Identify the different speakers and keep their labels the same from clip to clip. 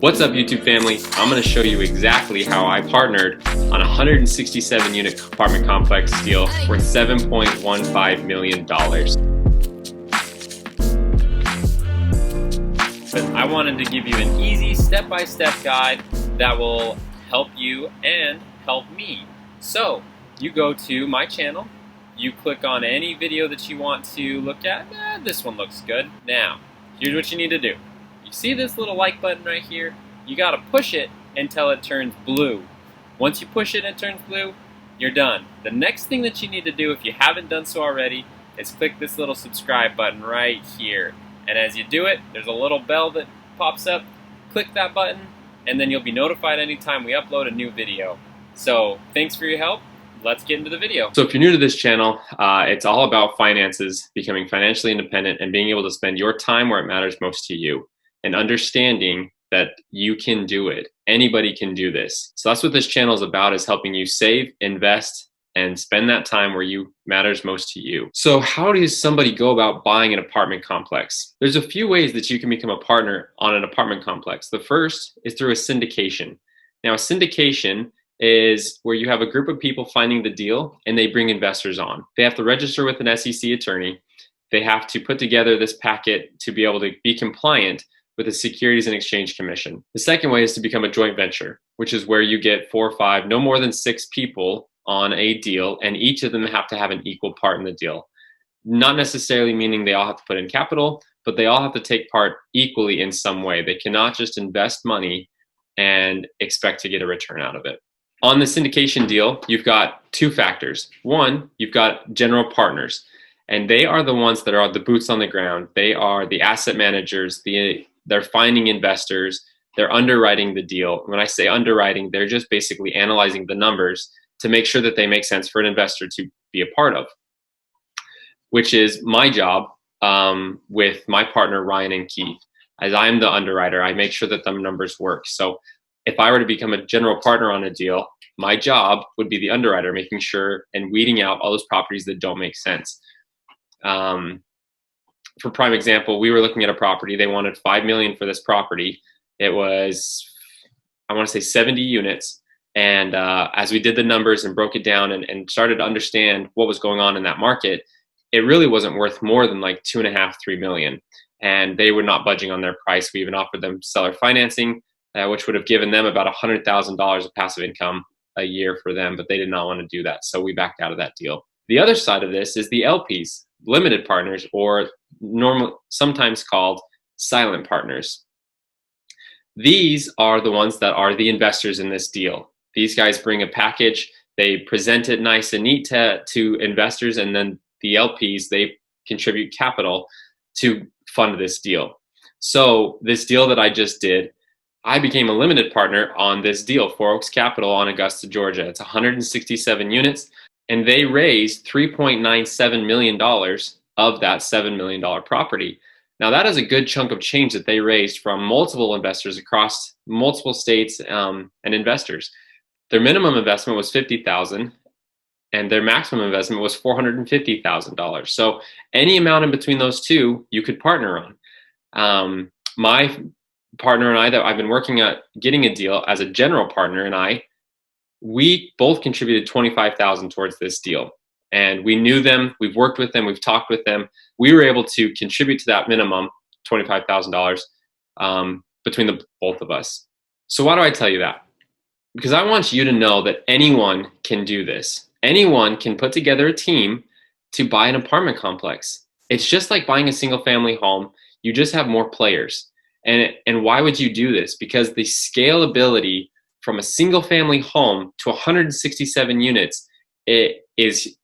Speaker 1: What's up, YouTube family? I'm going to show you exactly how I partnered on a 167 unit apartment complex deal worth $7.15 million. I wanted to give you an easy step-by-step guide that will help you and help me. So you go to my channel, you click on any video that you want to look at. This one looks good. Now, here's what you need to do. You see this little like button right here? You gotta push it until it turns blue. Once you push it and it turns blue, you're done. The next thing that you need to do, if you haven't done so already, is click this little subscribe button right here. And as you do it, there's a little bell that pops up. Click that button, and then you'll be notified anytime we upload a new video. So thanks for your help. Let's get into the video. So if you're new to this channel, it's all about finances, becoming financially independent, and being able to spend your time where it matters most to you, and understanding that you can do it. Anybody can do this. So that's what this channel is about, is helping you save, invest, and spend that time where you matters most to you. So how does somebody go about buying an apartment complex? There's a few ways that you can become a partner on an apartment complex. The first is through a syndication. Now, a syndication is where you have a group of people finding the deal and they bring investors on. They have to register with an SEC attorney. They have to put together this packet to be able to be compliant with the Securities and Exchange Commission. The second way is to become a joint venture, which is where you get 4 or 5, no more than 6 people on a deal, and each of them have to have an equal part in the deal. Not necessarily meaning they all have to put in capital, but they all have to take part equally in some way. They cannot just invest money and expect to get a return out of it. On the syndication deal, you've got 2 factors. One, you've got general partners, and they are the ones that are the boots on the ground. They are the asset managers, they're finding investors, they're underwriting the deal. When I say underwriting, they're just basically analyzing the numbers to make sure that they make sense for an investor to be a part of, which is my job with my partner, Ryan and Keith. As I'm the underwriter, I make sure that the numbers work. So if I were to become a general partner on a deal, my job would be the underwriter, making sure and weeding out all those properties that don't make sense. For prime example, we were looking at a property. They wanted $5 million for this property. It was, I want to say 70 units. And as we did the numbers and broke it down and started to understand what was going on in that market, it really wasn't worth more than like $2.5, $3 million. And they were not budging on their price. We even offered them seller financing, which would have given them about $100,000 of passive income a year for them, but they did not want to do that. So we backed out of that deal. The other side of this is the LPs, limited partners, or sometimes called silent partners. These are the ones that are the investors in this deal. These guys bring a package, they present it nice and neat to investors, and then the LPs, they contribute capital to fund this deal. So this deal that I just did, I became a limited partner on this deal, 4 Oaks Capital on Augusta, Georgia. It's 167 units, and they raised $3.97 million of that $7 million property. Now that is a good chunk of change that they raised from multiple investors across multiple states and investors. Their minimum investment was $50,000, and their maximum investment was $450,000. So any amount in between those two, you could partner on. My partner and I, that I've been working at getting a deal as a general partner, and we both contributed $25,000 towards this deal. And we knew them, we've worked with them, we've talked with them. We were able to contribute to that minimum, $25,000, between the both of us. So why do I tell you that? Because I want you to know that anyone can do this. Anyone can put together a team to buy an apartment complex. It's just like buying a single family home. You just have more players. And why would you do this? Because the scalability from a single family home to 167 units, it is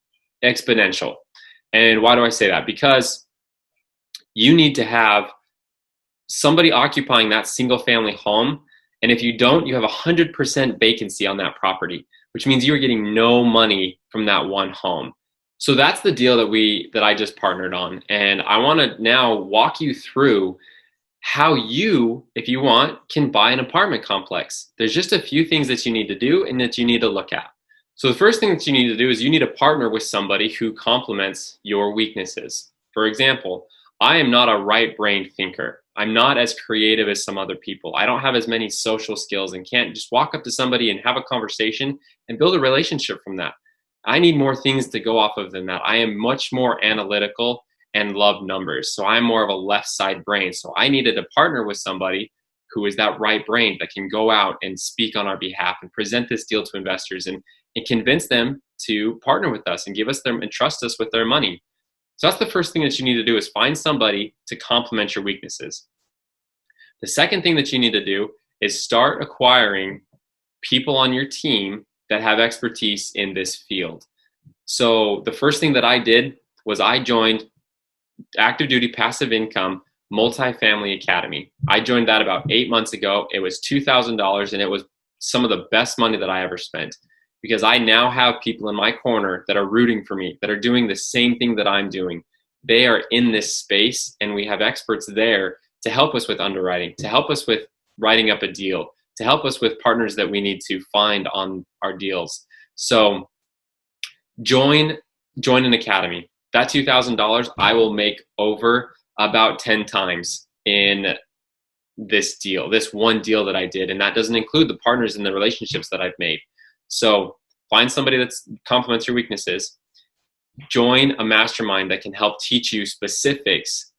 Speaker 1: exponential. And why do I say that? Because you need to have somebody occupying that single family home. And if you don't, you have 100% vacancy on that property, which means you are getting no money from that one home. So that's the deal that I just partnered on. And I want to now walk you through how you, if you want, can buy an apartment complex. There's just a few things that you need to do and that you need to look at. So the first thing that you need to do is you need to partner with somebody who complements your weaknesses. For example, I am not a right-brained thinker. I'm not as creative as some other people. I don't have as many social skills and can't just walk up to somebody and have a conversation and build a relationship from that. I need more things to go off of than that. I am much more analytical and love numbers. So I'm more of a left side brain. So I needed to partner with somebody who is that right brain that can go out and speak on our behalf and present this deal to investors and convince them to partner with us and give us their and trust us with their money. So that's the first thing that you need to do, is find somebody to complement your weaknesses. The second thing that you need to do is start acquiring people on your team that have expertise in this field. So the first thing that I did was I joined Active Duty Passive Income Multifamily Academy. I joined that about 8 months ago. It was $2,000, and it was some of the best money that I ever spent, because I now have people in my corner that are rooting for me, that are doing the same thing that I'm doing. They are in this space, and we have experts there to help us with underwriting, to help us with writing up a deal, to help us with partners that we need to find on our deals. So join an academy. That $2,000 I will make over about 10 times in this deal, this one deal that I did. And that doesn't include the partners and the relationships that I've made. So find somebody that complements your weaknesses. Join a mastermind that can help teach you specifics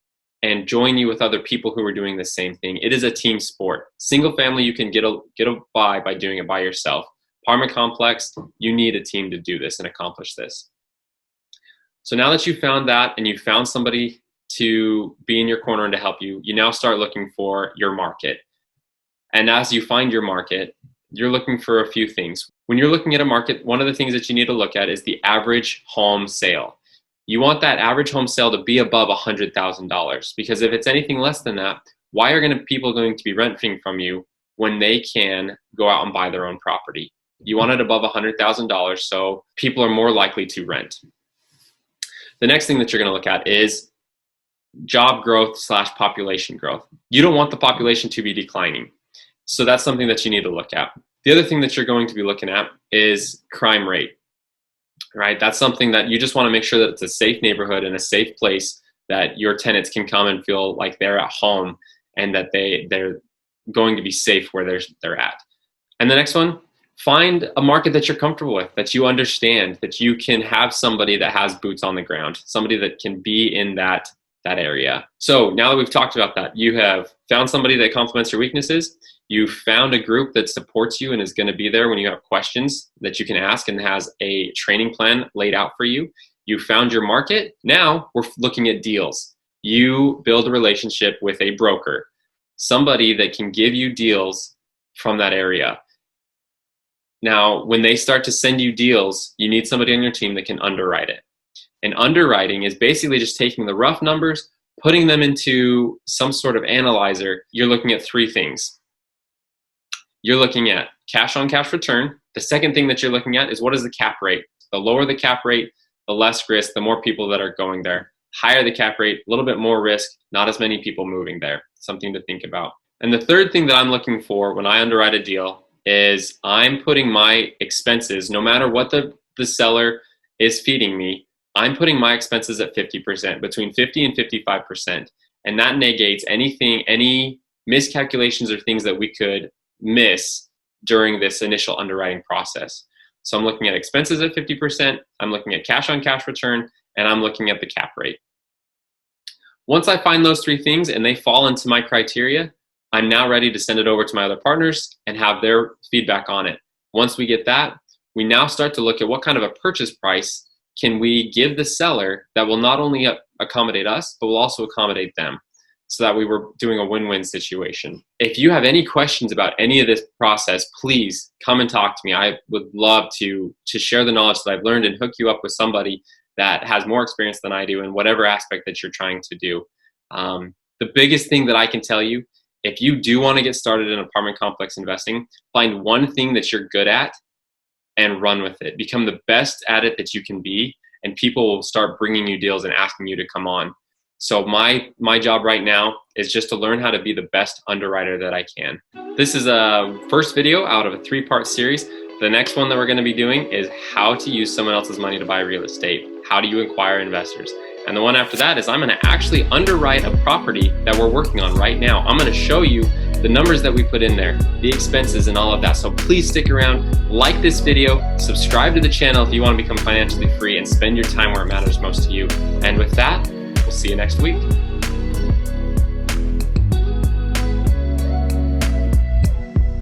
Speaker 1: and join you with other people who are doing the same thing. It is a team sport. Single family, you can get by doing it by yourself. Apartment complex, you need a team to do this and accomplish this. So now that you've found that and you've found somebody to be in your corner and to help you, you now start looking for your market. And as you find your market, you're looking for a few things. When you're looking at a market, one of the things that you need to look at is the average home sale. You want that average home sale to be above $100,000, because if it's anything less than that, why are people going to be renting from you when they can go out and buy their own property? You want it above $100,000, so people are more likely to rent. The next thing that you're going to look at is job growth / population growth. You don't want the population to be declining. So that's something that you need to look at. The other thing that you're going to be looking at is crime rate, right? That's something that you just want to make sure that it's a safe neighborhood and a safe place that your tenants can come and feel like they're at home and that they're going to be safe where they're at. And the next one, find a market that you're comfortable with, that you understand, that you can have somebody that has boots on the ground, somebody that can be in that area. So now that we've talked about that, you have found somebody that complements your weaknesses. You found a group that supports you and is going to be there when you have questions that you can ask and has a training plan laid out for you. You found your market. Now we're looking at deals. You build a relationship with a broker, somebody that can give you deals from that area. Now, when they start to send you deals, you need somebody on your team that can underwrite it. And underwriting is basically just taking the rough numbers, putting them into some sort of analyzer. You're looking at three things. You're looking at cash on cash return. The second thing that you're looking at is, what is the cap rate? The lower the cap rate, the less risk, the more people that are going there. Higher the cap rate, a little bit more risk, not as many people moving there. Something to think about. And the third thing that I'm looking for when I underwrite a deal is I'm putting my expenses, no matter what the seller is feeding me, I'm putting my expenses at 50%, between 50 and 55%. And that negates any miscalculations or things that we could miss during this initial underwriting process. So I'm looking at expenses at 50%, I'm looking at cash on cash return, and I'm looking at the cap rate. Once I find those three things and they fall into my criteria, I'm now ready to send it over to my other partners and have their feedback on it. Once we get that, we now start to look at what kind of a purchase price can we give the seller that will not only accommodate us, but will also accommodate them, so that we were doing a win-win situation. If you have any questions about any of this process, please come and talk to me. I would love to share the knowledge that I've learned and hook you up with somebody that has more experience than I do in whatever aspect that you're trying to do. The biggest thing that I can tell you, if you do want to get started in apartment complex investing, find one thing that you're good at and run with it. Become the best at it that you can be, and people will start bringing you deals and asking you to come on. So my job right now is just to learn how to be the best underwriter that I can. This is a first video out of a 3-part series. The next one that we're going to be doing is how to use someone else's money to buy real estate. How do you acquire investors? And the one after that is I'm going to actually underwrite a property that we're working on right now. I'm going to show you the numbers that we put in there, the expenses and all of that. So please stick around, like this video, subscribe to the channel if you want to become financially free and spend your time where it matters most to you. And with that, we'll see you next week.